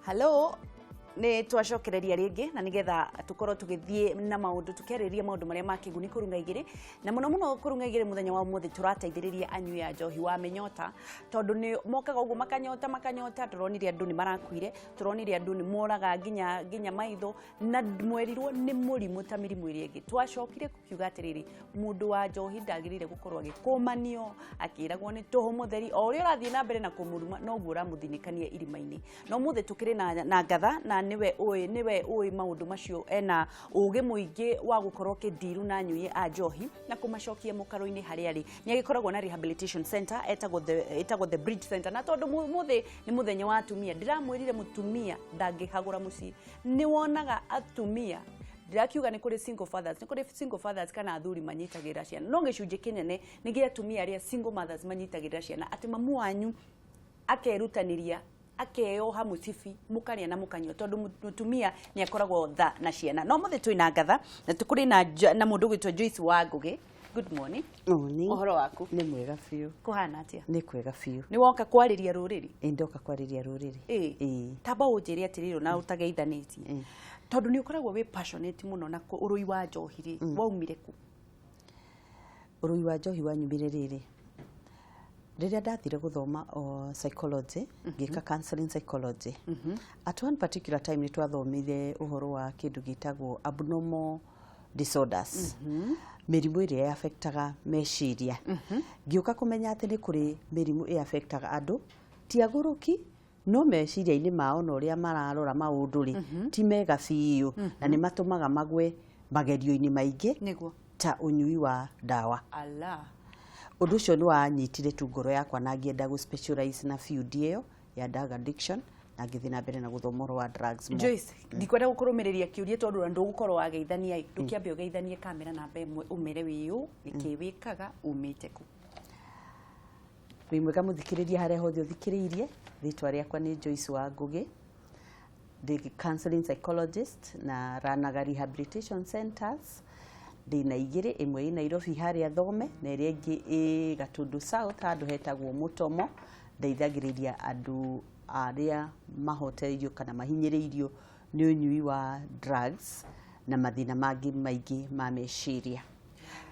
Hello, ne twacokereria ringi na nigetha tukorwo tugithie na maundu tukeriria maundu maria makiguni Kurung'a Igiri na muno Kurung'a Igiri muthenya wa muthi turateithiriria anyui a njohi wa menyota tondu ni mokaga uguo makanyota turonire andu ni marakuire turonire andu ni moraga ginya maitho na mwerirwo ni murimu ta mirimu iri ingi twacokire kukiuga atiriri mundu wa njohi ndagirire gukorwo agikumanio akiragwo ni toho mutheri o uri urathie na mbere na kumuruma no guo uramuthinikania irimaini no muthi tukiri na ngatha na niwe oi maundu macio ena uge muingi wa gukorwo kidiru na nyui a njohi na kumacokia mukaro-ini hari ari ni agikoragwo na rehabilitation center etagwo the bridge center na tondu muthi ni muthenya wa atumia ndiramwirire mutumia ndangihagura muci ni wonaga atumia ndirakiuga ni kuri single fathers kana athuri manyitagira ciana no gicunje kinene ni gia atumia aria single mothers manyitagira ciana ati mamu wanyu akerutaniria akeoha mucibi mukaria na mukanyo tondu mutumia ni akoragwo tha na ciana no muthi twina ngatha na tukuri na mundu gwitwa Joyce wa Ngugi. Good morning. Morning. Ohoro waku ni mwega fiu kuhana atia? Ni kwega fiu. Ni woka kwariria ruriri? Ndoka kwariria ruriri. Tamba unjiria atiriro na utageithanitie tondu ni ukoragwo we passionate muno na urui wa njohi waumire ku? Urui wa njohi wanyumire riri riria ndathire guthoma psychology ngika counseling psychology at one particular time ni twathomire uhoro wa kindu gitagwo abnormal disorders mirimu iria affectaga meciria ngiuka kumenya ati ni kuri mirimu i affectaga andu ti aguruki no meciria-ini mao no ria mararora maundu ri ti mega fiu na ni matumaga magwe magerio-ini maingi niguo ta unyui wa dawa. Allah Undu ucio ni wanyitire tu ngoro yakwa na ngienda gu specialize na field iyo ya drug addiction na ngithi na mbere na guthoma wa drugs mo. Joyce ndikwenda gukurumiriria kiuria tondu ndu gukorwo ageithania ndukiambia ugeithanie kamera na mbemwe umere wiu ikiwikaga umite ku? Wi mwega muthikiriria hare hothe uthikiriirie ritwa riakwa ni Joyce wa Ngugi the counseling psychologist na ranaga rehabilitation centers ndina igiri imwe ina Nairobi haria Thome na iria ingi i Gatundu South handu hetagwo Mutomo ndeithagiriria andu aria mahotereirio kana mahinyiriirio ni unyui wa drugs na mathina mangi maingi ma meciria.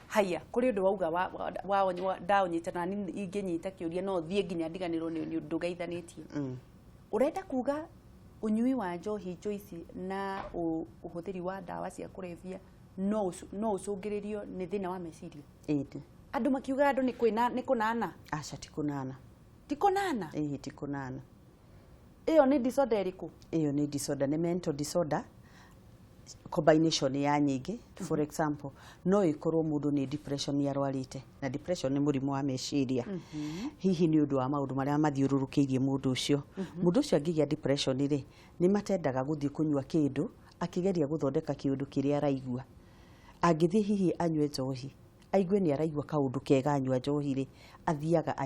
Haya kuri undu wauga wa ndaunyita na inginyita kiuria no thie nginya ndiganirwo ni undu geithanitie urenda kuga unyui wa njohi Joyce na uhuthiri wa dawa cia kurevia no ucungiririo ni thina wa meciria? Andu makiuga andu ni kunana acha ti kunana ti kunana iyo ni disorder iriku? Iyo ni disorder, ni mental disorder combination ya nyingi. For example no ikorwo mundu ni depression yarwarite na depression ni murimu wa meciria hihi ni undu wa maundu maria mathiururukiirie mundu ucio angigia depression ri ni matendaga guthii kunywa kindu akigeria guthondeka kiundu kiria araigua angithi hihi anywe njohi aigue ni araigua kaundu kega anywa njohi ri athiaga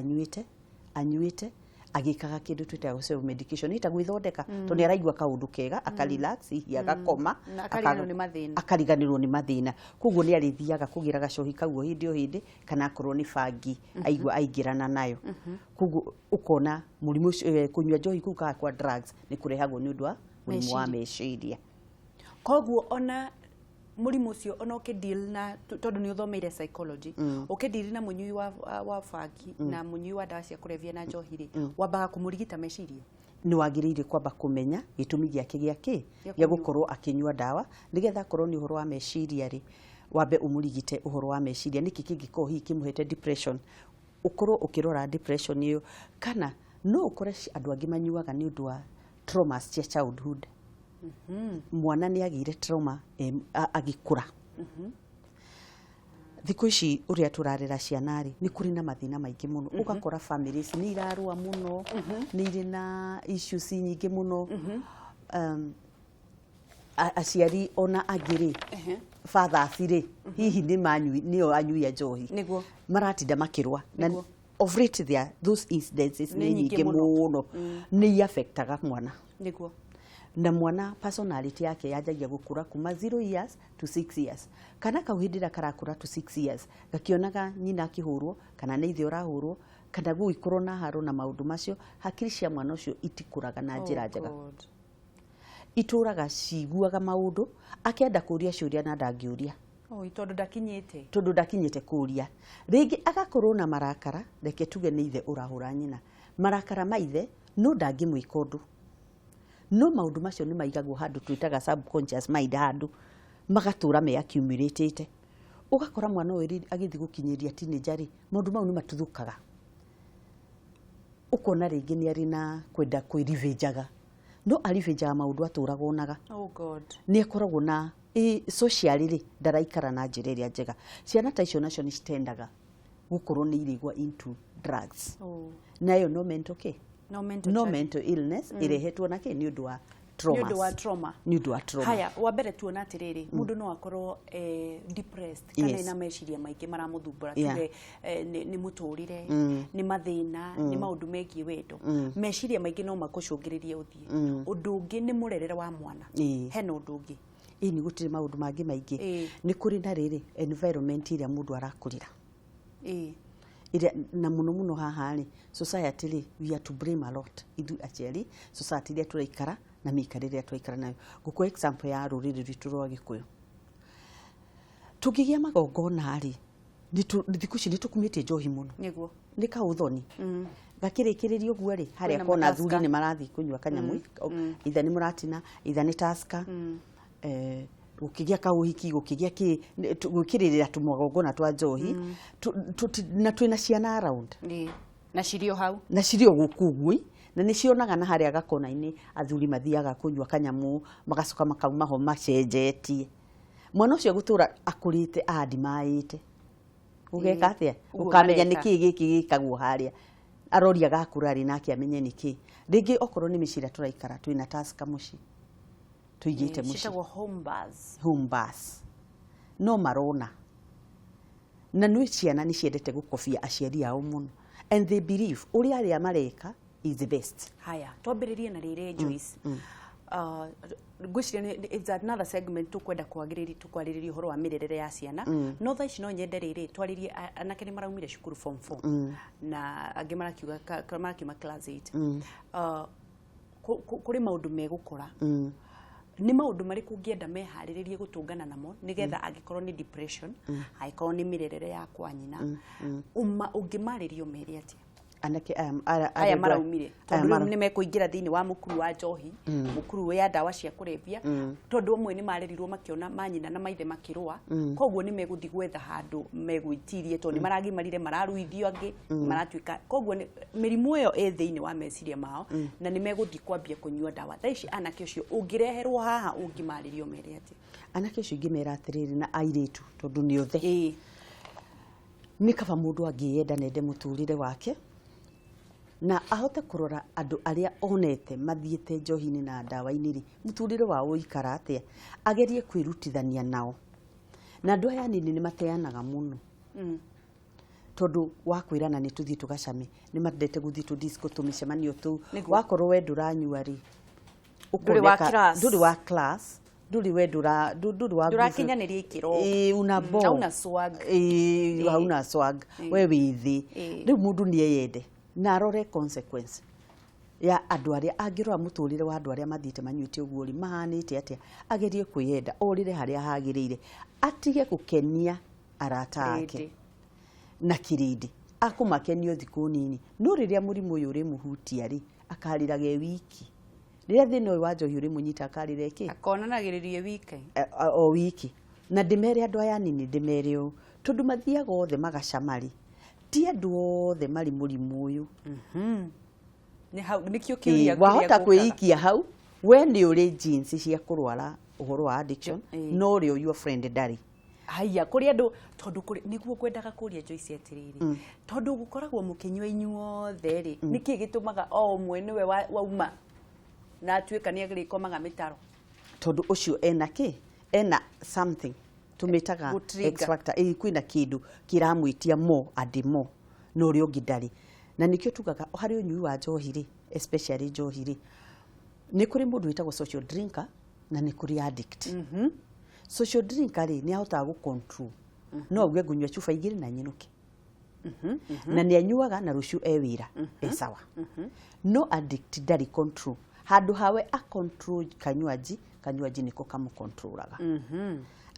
anyuite agikaga kindu twitaga self medication ita gwithondeka to ni araigua kaundu kega akarelax hihi agakoma akariganirwo ni mathina koguo ni arithiaga kugira gacohi kauo hindi o hindi kana akorwo ni bangi aigua aingirana nayo koguo ukona murimu kunywa njohi kuka kwa drugs ni kurehagwo ni undu wa murimu wa meciria. Koguo ona murimu ucio ona ukideal na tondu ni uthomeire psychology ukideal na munyui wa bangi na munyui wa dawa cia kurevia na njohi ri wambaga kumurigita meciria? Ni wagiriire kwamba kumenya gitumi giake giake ya gukorwo akinywa dawa nigetha korwo ni uhoro wa meciria ri wambe umurigite uhoro wa meciria niki kingiko hihi kimuhete depression ukorwo ukirora depression iyo kana no ukore andu angi manyuaga ni undu wa traumas cia childhood. Mwana ni agire trauma agikura thiku ici uria turarera ciana ri ni kuri na mathina maingi muno ugakora families ni irarua muno ni iri na issues nyingi muno aciari ona agiri fathers ri hihi ni manyui nio anyui njohi niguo maratinda makirwa na of it there those incidences ni nyingi muno ni affectaga mwana niguo na mwana personality yake yajagia gukura kuma 0 years to 6 years kana kauhindira karakura to 6 years gakionaga nyina akihurwo kana ni ithe urahurwo kana guikorwo na haro na maundu macio hakiri cia mwana ucio itikuraga na njira njega. ituraga ciguaga maundu akienda kuria ciuria na ndangiuria tondu ndakinyite kuria ringi agakorwo na marakara reke tuge ni ithe urahura nyina marakara maithe no ndangimwika undu no maundu macio ni maigagwo handu twitaga subconscious mind handu magatura me accumulated ugakora mwana uyu agithi gukinyiria teenager maundu mau ni matuthukaga ukona ringi ni ari na kwenda kwirivenjaga no arivenjaga maundu aturaga onaga ni akoragwo na socially ndaraikara na njira iria njega ciana ta icio nacio ni citendaga gukorwo ni irigwa into drugs nayo no mental illness irehetwo nake ni undu wa trauma haya wa mbere tuona atiriri mundu no akorwo depressed kana ina meciria maingi maramuthumbura tuge ni muturire ni mathina ni maundu megie wendo meciria maingi no makucungiririe uthie undu ungi ni murerere wa mwana hena undu ungi ni gutire maundu mangi maingi ni kuri na riri environment iria mundu arakurira ire na muno haha ri society ri we are to blame a lot idu actually society ria turaikara na mikarire turaikara nayo guko example ya ruriri ritu rwa Gikuyu tugigia magongona ri thikuci ni tukumite njohi muno niguo ni kauthoni gakirikiririo guo ri haria kona thuri ni marathi kunywa kanyamu itha ni muratina itha ni taska ukigia kauhiki ukigia ki gukirira tumagongona twa njohi na twina ciana around na cirio hau na cirio gukugui na ni cionaga na haria gakona-ini athuri mathiaga kunywa kanyamu magacoka makauma ho macenjetie mwana ucio gutura akurite adimaite ugeka atia ukamenya niki giki gikagwo haria aroria gakurari nake amenye niki ringi okorwo ni micira turaikara twina taska muci tuigite muci citagwo home bus no marona na nui ciana ni ciendete gukofia aciari ao muno and they believe uri aria mareka is the best. Haya, twambiririe na rire Joyce. Gwiciria it's another segment tukwenda kwagiriria uhoro wa mirerere ya ciana. No tha ici no nyende rire twaririe anake ni maraumire cukuru form 4 na angi marakiuga marakiuma class 8. Kuri maundu megukora. Ni maundu mariku ngienda mehariririe gutungana namo nigetha angikorwo ni depression, aikorwo ni mirerere ya kwa nyina. Ungimaririo meri atia? Anake aya maraumire tondu ni mekuingira thiini wa mukuru wa njohi mukuru ya dawa cia kurebia tondu amwe ni marerirwo makiona manyina na maithe makirwa koguo ni meguthi gwetha handu megwitirie tondu maragimarire mararuithio angi maratuika koguo mirimu iyo thiini wa meciria mao na ni meguthi kwambia kunyua dawa thaici anake ucio ungireherwo haha ungimaririo mere ati anake ucio ngimera atiriri na airitu tondu ni othe ni kaba mundu angienda nende muturire wake na ahote kurora andu aria onete mathiete njohini na dawa-ini ri muturire wa uikara atia agerie kwirutithania nao na andu aya nini ni mateanaga muno tondu wakwirana ni tuthi tugacame ni mandete guthi tu disco tumicemanio tu wakorwo we nduranyua ri nduri wa class nduri we ndurakinyaniria ikiro una swag hauna swag we withi riu mundu ni eyende na arore consequence ya andu aria angirora muturire wa andu aria mathiite manyuite uguo ri mahanite atia agerie kwiyenda orire haria hagirire atige gukenia arata ake na kirindi akumakenio thiku nini no riria murimu uyu ri muhutia ri akarirage wiki riria thina uyu wa njohi uri munyita akarire ki akonanagiririe wiki o wiki na ndimere andu aya nini ndimere u tondu mathiaga othe magacamari ti andu othe mari murimu uyu ni hau nikio kiuria wahota kwiikia hau we ni uri jeans cia kurwara uhoro wa addiction no ri your friend dari haya kuri andu tondu kuri niguo kwendaga kuria Joyce atiriri tondu gukoragwo mukinywa inyuothe ri niki gitumaga o mwe niwe wauma na atuika ni agiri komaga mitaro tondu ucio ena something tumitaga X factor kwina kindu kiramwitia mo adimo no ri ongidari na nikio tugaga hari unyui wa njohi ri especially njohi ri ni kuri mundu witagwo social drinker na ni kuri addict social drinker ri ni ahota gu control no uge gunywa chufa igiri na nyinuke na ni anyuaga na ruciu ewira sawa no addict dari control handu hawe a control kanywaji niko kamukontrolaga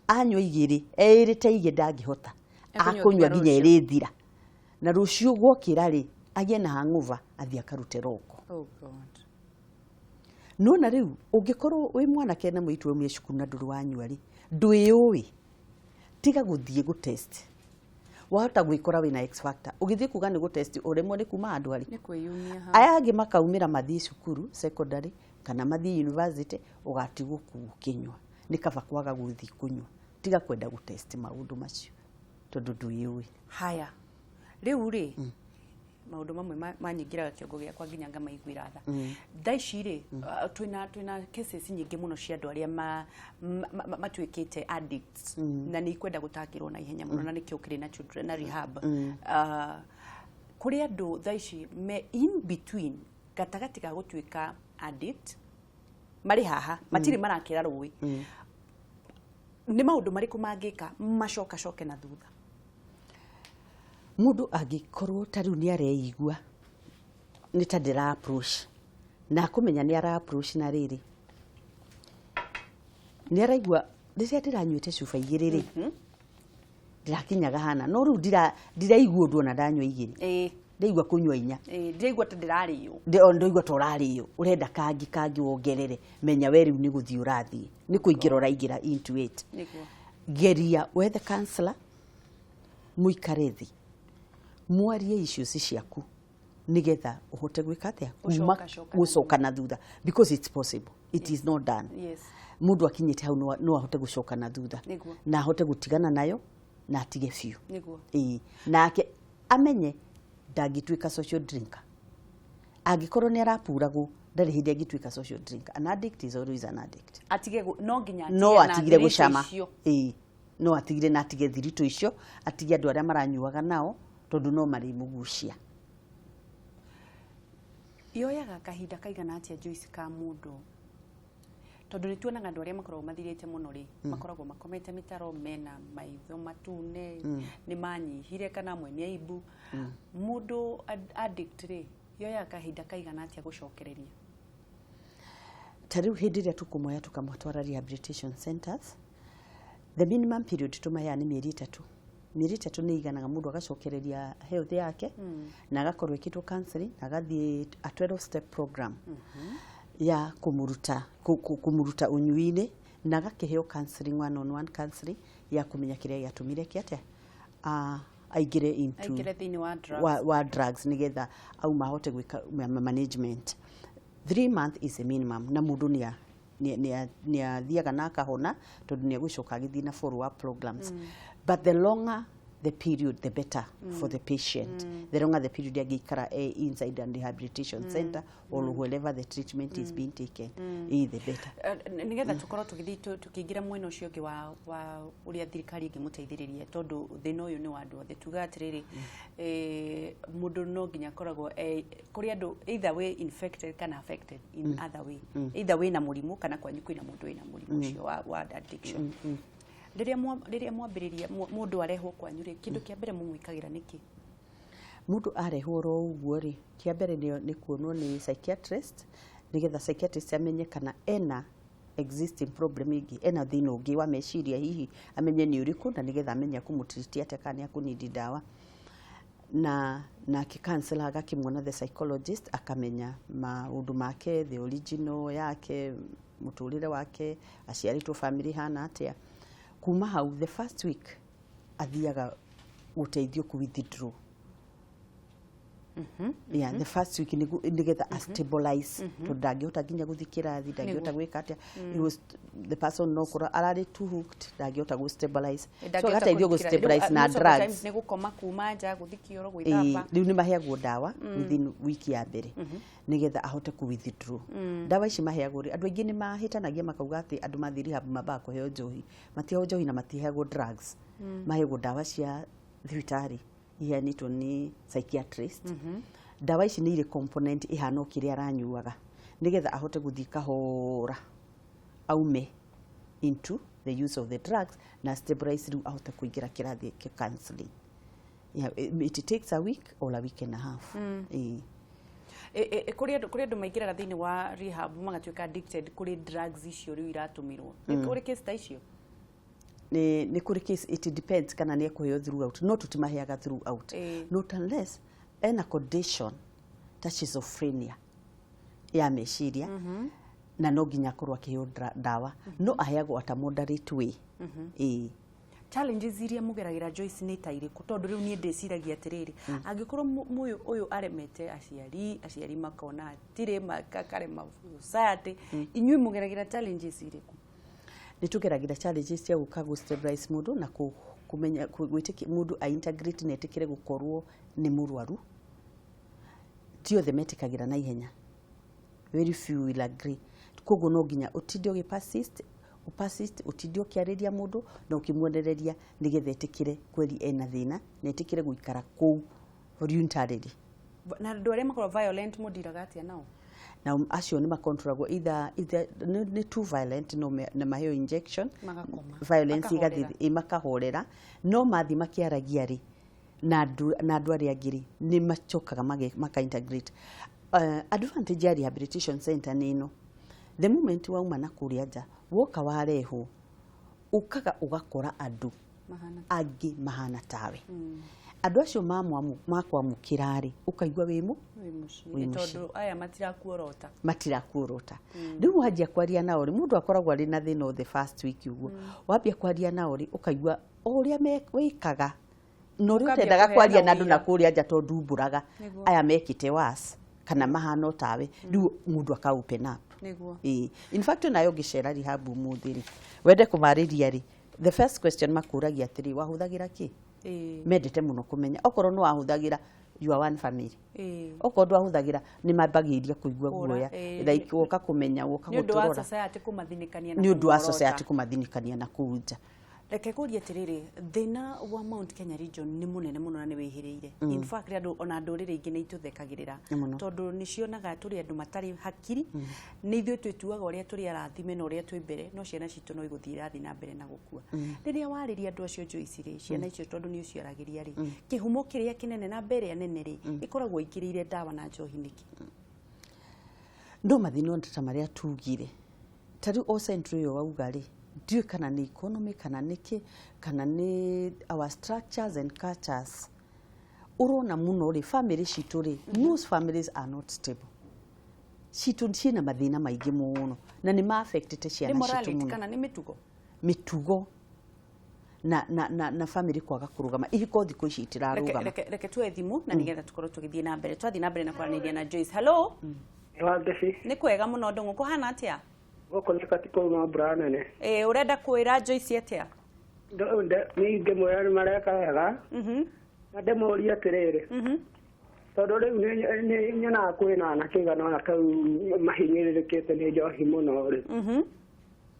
anywa igiri erite ige ndangihota akunywa nginya irithira na rucio gwokira ri agie na hangover athia karute roko. Oh God. No na riu ungikorwo wi mwana kena muitu we cukuru na nduru wanywa ri ndwiui tiga guthie go test wahota gwikora wina X factor ugithie kuga ni go test uremwo ni kuma andu ari ni kwiyumia ha aya angi makaumira mathii cukuru secondary kana mathii university ugatigwo kukinywa ni kaba kwaga guthi kunywa tiga kwenda go test maundu macio tondu ndwiui. Haya riu ri maundu mamwe manyingira kiongo giakwa nginya ngamaiguira tha thaici ri twina cases nyingi muno cia andu aria matuikite addicts na ni kwenda gutakirwo na ihenya muno na nikio kiri na children na rehab kuri andu thaici me in between gatagati ga gutuika addict mari haha matiri marakira rui ni maundu mariku mangika macoke na thutha. Mundu agikorwo tariu ni areigua ni ta ndira approach na kumenya ni ara approach na riri ni araigua riria ndiranywite cuba igiri ri ndirakinyaga hana no riu ndiraigua undu ona ndanywa igiri ndigua kunywa inya ndigua ta ndirario ndigua ta urario urenda kangi wongerere menya we riu ni guthii urathii ni kuingira uraigira into it geria wethe counselor muikare thi mwarie issues ciaku nigetha uhote gwika atia gucoka na thutha because it's possible it is not done. Yes. Mundu akinyite hau no ahote gucoka na thutha na ahote gutigana nayo na atige fiu nake amenye ndangituika social drinker angikorwo ni arapuragu ndari hindi angituika social drinker. An addict is always an addict. Atige no nginya no atigire gucama no atigire na atige thirito icio atige andu aria maranyuaga nao tondu no mari mugucia. Yoyaga kahinda kaigana atia Joyce ka mundu tondu ni tuonaga andu aria makoragwo mathirite muno ri makoragwo makomete mitaro mena maitho matune ni manyihire kana mwe ni aibu mundu addict ri yoyaga kahinda kaigana atia gucokereria. Tariu hindi ria tukumoya tukamwatwara rehabilitation centers the minimum period tumaya ni mieri 3. Mieri 3 ni iganaga mundu agacokereria health yake na agakorwo ikitwo counseling agathie a 12 step program ya kumuruta unyuini na agakiheo counseling one on one counseling ya kumenya kiria yatumire kiatia aigire into wa drugs nigetha au mahote gwika management. 3 months is a minimum na mundu ni athiaga na akahona tondu ni agwicoka agithii na follow up programs but the longer the period the better for the patient. The longer the period agikara inside an rehabilitation center or wherever the treatment is being taken the better. Nigetha tukorwo tukiingira mwena ucio ungi wa uria thirikari ingimuteithiriria tondu thina uyu ni wa andu othe tuga atiriri mundu no nginya koragwo kuri andu either way infected kana affected in other way either way na murimu kana kwanyu kwina mundu wina murimu ucio wa addiction. Riria mwambiriria mundu arehwo kwanyu ri kindu kia mbere mumwikagira niki? Mundu arehwo ro uguo ri kia mbere ni kuonwo ni psychiatrist nigetha psychiatrist amenye kana ena existing problem ingi ena thina ungi wa meciria hihi amenye ni uriku na nigetha amenye kumutreatia ate kana akunidi dawa na ki-counselor agakimwona the psychologist akamenya maundu make the original yake muturire wake aciaritwo family hana atia. Kuma hau the first week athiaga guteithio ku withdraw the first week nigetha stabilize to ndangihota nginya guthikira thi ndangihota gwika atia it was the person no kora arari too hooked ndangihota gu stabilize so agateithio gu stabilize na drugs ni gukoma kuma nja guthikioro gwithamba riu ni maheagwo dawa within wiki ya mbere nigetha ahote ku withdraw dawa ici maheagwo andu aingi ni mahitanagia makauga ati andu mathiri habu mabaa kuheo njohi matiheo njohi na matiheagwo drugs maheagwo dawa cia thibitari ihanitwo ni psychiatrist dawa ici ni ile component ihano kiria aranyuaga nigetha ahote guthika hora aume into the use of the drugs na stabilize riu ahote kuingira kirathi ki counseling. It takes a week or a week and a half. kuri andu maingiraga thiini wa rehab magatuika addicted kuri drugs icio riu iratumirwo kuri case ta icio ni kuri case it depends kana ni ekuheo throughout no tutimaheaga throughout not unless ena condition ta schizophrenia ya meciria na no nginya korwo akiheo dawa no aheagwo at a moderate way challenges iria mugeragira Joyce ni ta iriku tondu riu ni ndiciragia atiriri angikorwo muyu uyu aremete aciari makona tire makarema society inyui mugeragira challenges iriku nitugeragira challenges cia guka go stabilize mundu na kumenya gwitiki mundu a integrate na etikire gukorwo ni murwaru tio the metikagira na ihenya very few will agree koguo no nginya utidio persist utidio kiariria mundu na ukimwonereria nigethe etikire kweli ena thina na etikire guikara ku voluntarily na andu aria makorwo violent mudiraga atia nao na acio ni makontrolagwo either ni too violent no na maheo injection violence igathi makahorera no mathi makiaragia ri na andu aria angiri ni machokaga maka integrate advantage ya rehabilitation center nino the moment wauma na kuria nja woka wareho ukaga ugakora andu angi mahana tawe andu acio makwamukirari ukaigwa wimu tondu aya matirakuorota riu wajia kwaria nao ri mundu akoragwo ari na thina the first week uguo wambia kwaria nao ri ukaigwa uria wikaga no ri utendaga kwaria na andu na kuria nja tondu mburaga aya mekite was kana mahana tawe riu mundu aka open up in fact nayo gicera rehab muthiri wende kumariria ri the first question makuragia atiri wahuthagira ki mendete muno kumenya okorwo no wahuthagira you are one family okorwo ndwahuthagira ni mambagiria kuigua guoya like woka kumenya woka guturora ni undu wa society kumathinikania na kuja reke kuria atiriri thina wa Mount Kenya region ni munene muno na ni wihiriire in fact andu ona ndurire ingi ni ituthekagirira tondu ni cionaga turi andu matari hakiri ni ithuĩ twituaga uria turi arathime na uria twi mbere no ciana citu no iguthira thi na mbere na gukua riria wariria andu acio Joyce ri ciana icio tondu ni uciaragiria ri kihumo kiria kinene na mbere anene ri ikoragwo ikirire dawa na njohi niki ndo mathino ndata maria tugire tari o central yo wauga ri ndiyo kana ni economy kana niki kana ni our structures and cultures urona muno ri family citu ri most families are not stable citu cina mathina maingi muno na ni ma affected ciana citu muno kana ni mitugo na family kwaga kurugama ihiko thiko ici itirarugama reke tuwe thimu na nigetha tukorwo tugithie na mbere twathi na mbere na kwaraniria na Joyce hello ni kwega muno ndongo kuhana atia goko ni katiko ma brana ne urenda kwira Joyce atia ni ngemo ni mareka wega na demoria tirire tondu riu ni nyona kwina na kigana na kau mahinyiririkite ni Njohi muno ri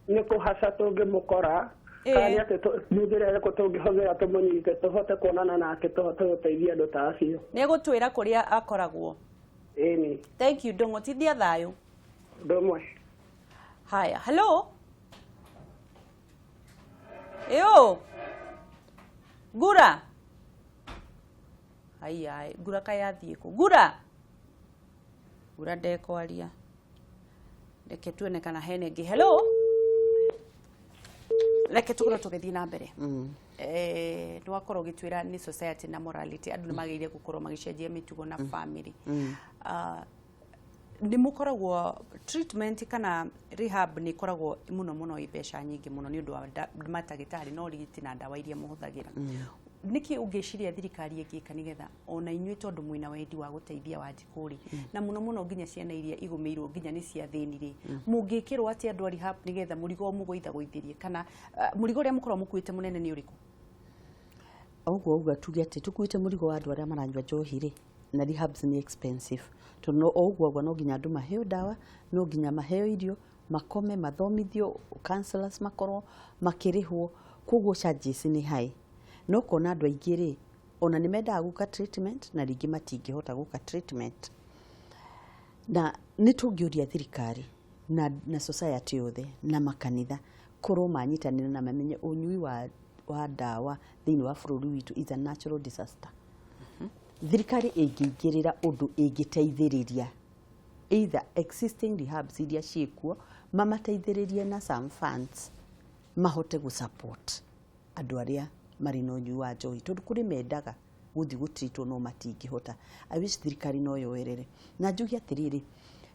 ni kuhaca tungimukora kani ati nigirere ko tungihogera tumunyite tuhote kuonana nake tuhote guteithia andu ta acio ni gutwira kuria akoragwo ni thank you ndongo tithia thayo ndomwe haya hello yo gura haya gura kaya thieko gura ndeko aria reke tuone kana hene ngi hello reke tukorwo tugithii na mbere twakorwo gitwira ni society na morality andu nimageire gukorwo magicenjia mitugo na family ni mukoragwo treatment kana rehab ni koragwo muno ibesha nyingi muno ni undu wa matagitari no rigiti na dawa iria muhuthagira niki ungeciria thirikari igika nigetha ona inyui tondu mwina wendi wa guteithia wa jikuri na muno nginya ciana iria igumirwo nginya ni cia thinire mungikirwo ati andu a rehab nigetha murigo mugoitha goithirie kana murigo ria mukorwo mukuite munene ni uriku uguo tuge ati tukuite murigo wa andu aria maranywa njohi ri na rehabs ni expensive to no uguo no nginya andu maheo dawa no nginya maheo irio makome mathomithio counselors makorwo makirihwo kuguo charges ni high no kona andu aingĩ ri ona ni mendaga guka treatment na ringi matingihota guka treatment na ni tungiuria thirikari na society yothe na makanitha korwo manyitanira na mamenye unyui wa dawa thini wa bururi witu is a natural disaster thirikari ingĩingĩrĩra undu ingĩteithĩrĩria either existing rehabs iria ciĩkuo mamateithĩrĩrie na some funds mahote gusupport andu aria mari na ũnyui wa njohi tondu kuri mendaga guthi gutritwo no matingĩhota. I wish thirikari no yoerere na njugi atiriri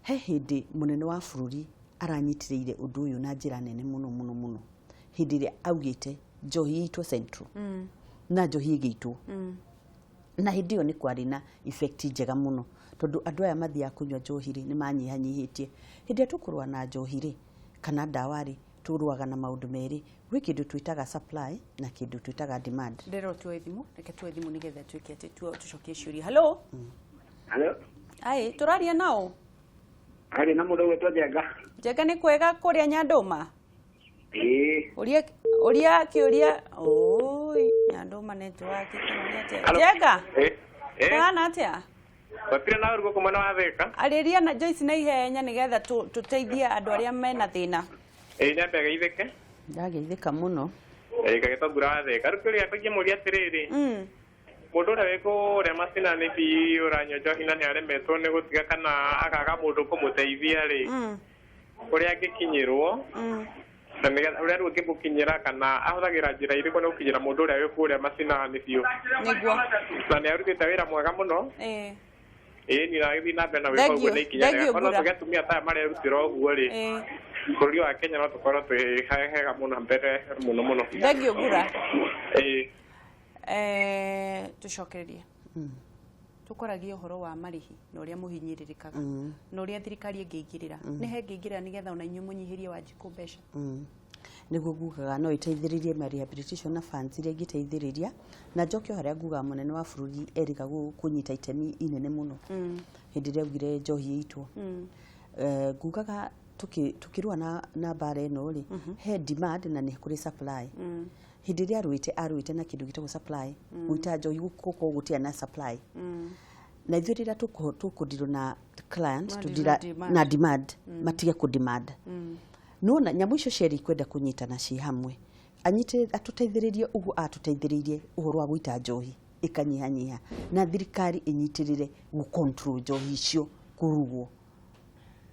he hindi munene wa bururi aranyitiriire undu uyu na njira nene muno hindi ria augite njohi itwo central na njohi igitwo na hindi yo ni kwari na effect njega muno tondu andu aya mathia kunywa njohi ri ni manyihanyihitie hindi tukurwa na njohi ri kana ndawa ri turuaga na maundu meri gwi kindu twitaga supply na kindu twitaga demand. Ndero tuwe thimu reke tuwe thimu nigetha twike ati tucokie ciuria. Hello Hello ai turaria nao ari na mundu wetwa Njenga ni kwega kuria Nyanduma uria kiuria oi Nyanduma network Njenga kana atia Wapira na urugo kumana wa theka ariria na Joyce na ihenya nigetha tuteithie andu aria mena thina nyambe geithike ndageithika muno gagitongura wa theka rukuri akogie muri atiriri mundu uria wiko ria masina ni bi uranyo njohi na ni aremetwo ni gutiga kana akaga mundu kumuteithia ri uria angikinyirwo na nigetha uria rugi gukinyira kana ahuthagira njira iriku ni gukinyira mundu uria wiko uria masina ni biu niguo na ni arutite wira mwega muno ni na githi na bena wiko guo ni ikinya kono tugatumia ta marerutira uguo ri bũrũri wa Kenya no tukorwo twihega muno mbere muno thengio gura tucokererie tukoragia uhoro wa marihi na uria muhinyiririkaga na uria thirikari ingĩingĩrĩra ni he ngĩingĩrĩra nigetha ona inyu munyihirie wanjiku mbeca niguo ngugaga no iteithĩrĩrie ma rehabilitation na funds iria ingĩteithĩrĩria na njoke haria ngugaga munene wa bũrũri erika kunyita itemi inene muno hindi ĩrĩa augire njohi itwo ngugaga tukirua na bara eno ri he demand na ni kuri supply hindi ĩrĩa arwite na kindu gitagwo supply guita njohi guko gutia na supply na ithuĩ rĩrĩa tukundirwo na client tudira na demand matige ku demand nona nyamu icio cieri kwenda kunyitana ci hamwe anyite atuteithĩrĩrie ugu atuteithĩrĩrie uhoro wa guita njohi ikanyihanyiha na thirikari inyitirire gu control njohi icio kurugwo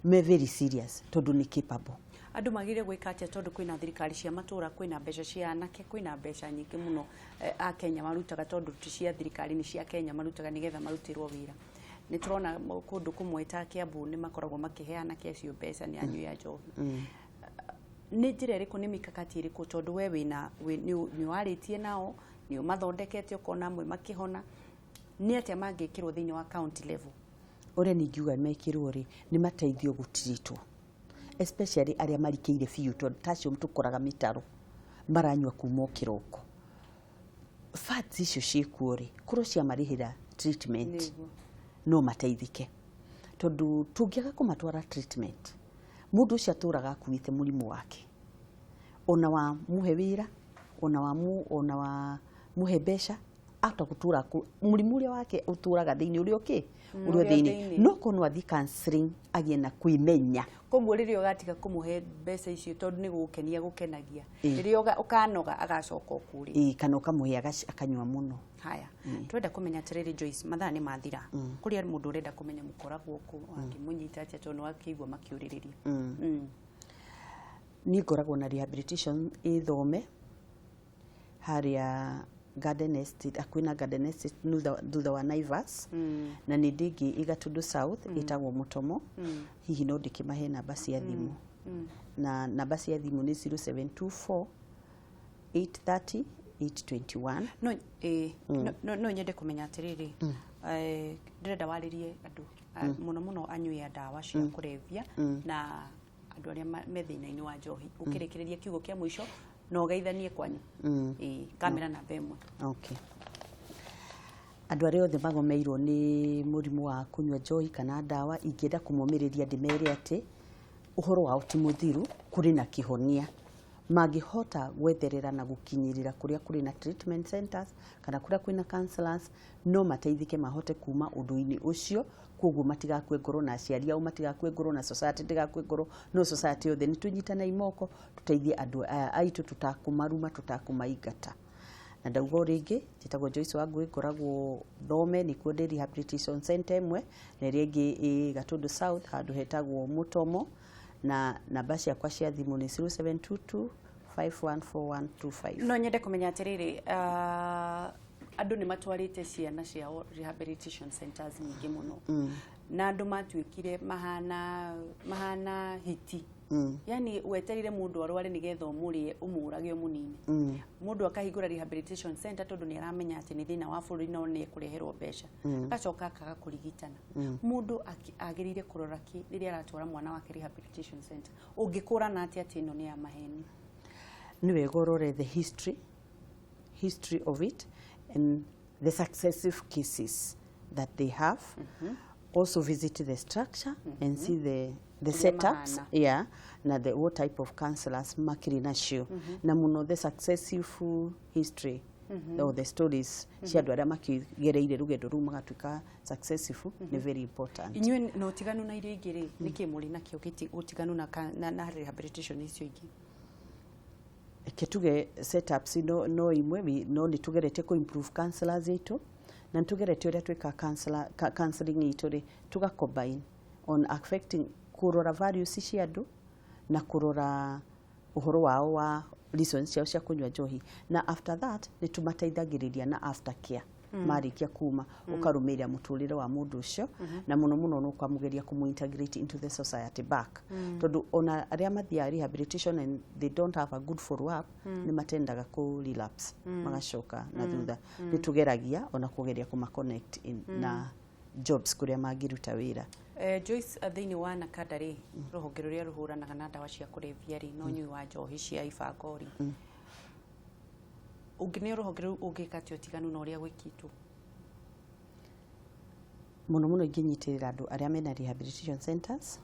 me very serious tondu ni capable andu magire gwika atia tondu kwina thirikari cia matura kwina mbeca cia anake kwina mbeca nyingi muno a Kenya marutaga tondu ti cia thirikari ni cia Kenya marutaga nigetha marutirwo wira ni turona kundu kumwe ta Kiambu ni makoragwo makiheana kiacio mbeca ni anyu ya njohi ni njira iriku ni mikakati iriku tondu we wina ni waritie nao ni umathondekete ukona amwe makihona ni atia mangikirwo thiini wa county level ore ni ngiuga mekirwo ri ni mateithio gutiritwo especially aria marikeire fiu tondu tacio mtukoraga mitaro maranywa kuma kiroko fats icio ciekuo ri kuro cia marihira treatment no mateithike tondu tungiaga kumatwara treatment mundu ucio aturaga akuite murimu wake ona wa muhe wira ona wa muhe mbeca ata gutura murimu uria wake uturaga thiini uria urio thiini no kono athi counseling agie na kwimenya koguo riria ugatiga kumuhe mbeca icio tondu ni gukenia gukenagia riria ukanoga agacoka ukuri kana ukamuhe akanywa muno haya twenda kumenya atiriri Joyce mathaa ni mathira kuri ari mundu urenda kumenya mukoragwo ku angimunyita atia tondu akigwa makiuririria ni ngoragwo na rehabilitation ithome haria Garden Estate akwina Garden Estate thutha wa Naivas na ni ndingi Igatudu South itagwo Mutomo hihi no ndikimahe namba cia thimu na namba cia thimu ni 0724 830 821 no nyende kumenya atiriri ndirenda waririe andu muno anyui ya ndawa cia kurevia na andu aria methina-ini wa njohi ukirikireria kiugo kia mwisho no geithanie kwanyu kamera na bemwe okay andu aria othe magomeirwo ni murimu wa kunywa njohi kana ndawa ingenda kumomiriria ndimere ati uhoro wa ti muthiru kuri na kihonia magihota gwetherera na gukinyirira kuria kuri na treatment centers kana kuria kwina counselors no mateithike mahote kuma undu-ini ucio koguo matigakwe ngoro na aciari au matigakwe ngoro na society ndigakwe ngoro no society othe ni tunyitana imoko tuteithie andu aitu tutakumaruma tutakumaigata na ndauga ringi njitagwo Joyce Wangui ngoragwo Thome nikuo ndi rehabilitation center imwe na iri ingi i Gatundu South handu hetagwo Mutomo na namba ciakwa cia thimu ni 0722 514125. No nyende kumenya atiriri andu ni matwarite ciana ciao rehabilitation centers nyingi muno na andu matuikire mahana hiti yani weterire mundu arware nigetha umurie umurage munini mundu akahingura rehabilitation center tondu ni aramenya ati ni thina wa bururi no ni kureherwo mbeca agacoka akaga kurigitana mundu agirire kurora ki riria aratwara mwana wake rehabilitation center ungikurana ati ino ni ya maheni ni wega urore the history of it and the successive cases that they have. Also visit the structure and see the setups, na the what type of counselors makiri nacio na muno the successive history or the stories cia andu aria makigereire rugendo ru magatuika successful ni very important. Inywe no tiganu na iria ingiri niki muri nakio utiganu na rehabilitation icio ingi ketuge setups no imwe no ni tugerete ko improve counselors itu na tugerete uria twika counseling itu ri tuga combine on affecting kurora values cia andu na kurora uhoro wao wa reasons ciao cia kunywa njohi na after that ni tumateithagiriria na after care marikia kuma ukarumiria muturire wa mundu ucio na muno no kwamugeria kumu integrate into the society back tondu ona aria mathia rehabilitation and they don't have a good follow up ni matendaga ku relapse magacoka na thutha ni tugeragia ona kugeria kuma connect na jobs kuria magiruta wira. Joyce athini wa nakadari ruhonge ruria ruhuranaga na ndawa cia kurevia ri no nyui wa njohi cia ibangori ungine ruhonge ru ungikatio tiganu na uria gwikitwo muno inginyitirira andu aria mena rehabilitation centers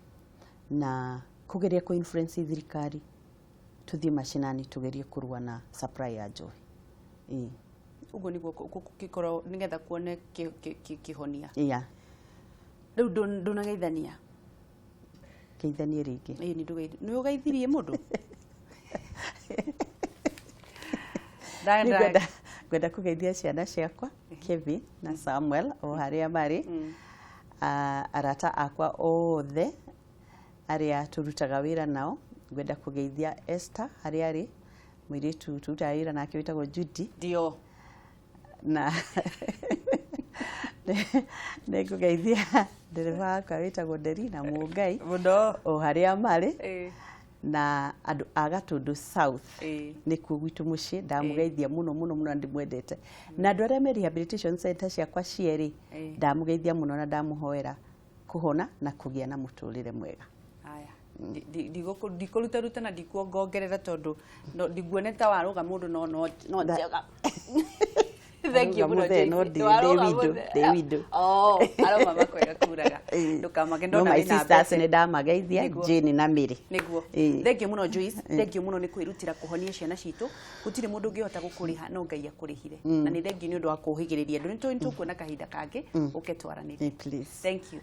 na kugeria ku influence thirikari tuthie mashinani tugerie kurua na supply ya njohi ugo niguo kikoro nigetha kuone kihonia riu ndunageithania keithanie ringi ni ugeithirie mundu gwenda kugeithia ciana ciakwa Kevin na Samuel o haria mari arata akwa othe aria turutaga wira nao gwenda kugeithia Esther haria ari mwiritu turutaga wira nake witagwo Judy ndio na nekugeithia ndereva akwa witagwo Nderi na Mungai muno o haria mari na andu a Gatundu South niku gwitu mucii ndamugeithia muno ndimwendete na andu aria me rehabilitation center ciakwa cieri ndamugeithia muno na ndamuhoera kuhona na kugia na muturire mwega. Aya ndikuruta ruta na ndikuongerera tondu ndiguoneta waruga mundu no njega. Thank you muno David. Oh, aroma makwega kuraga. Ndukamage ndona ina sisters ne ndamageithia Jane na Mary. Niguo. Thank you muno Joyce. Thank you muno ni kwirutira kuhonia ciana citu. Gutire mundu ngihota gukuriha no Ngai akurihire. Na ni thank you ni undu wa kuhigiriria. Ndu nitukuona kahinda kangi uketwaranire. Please. Thank you.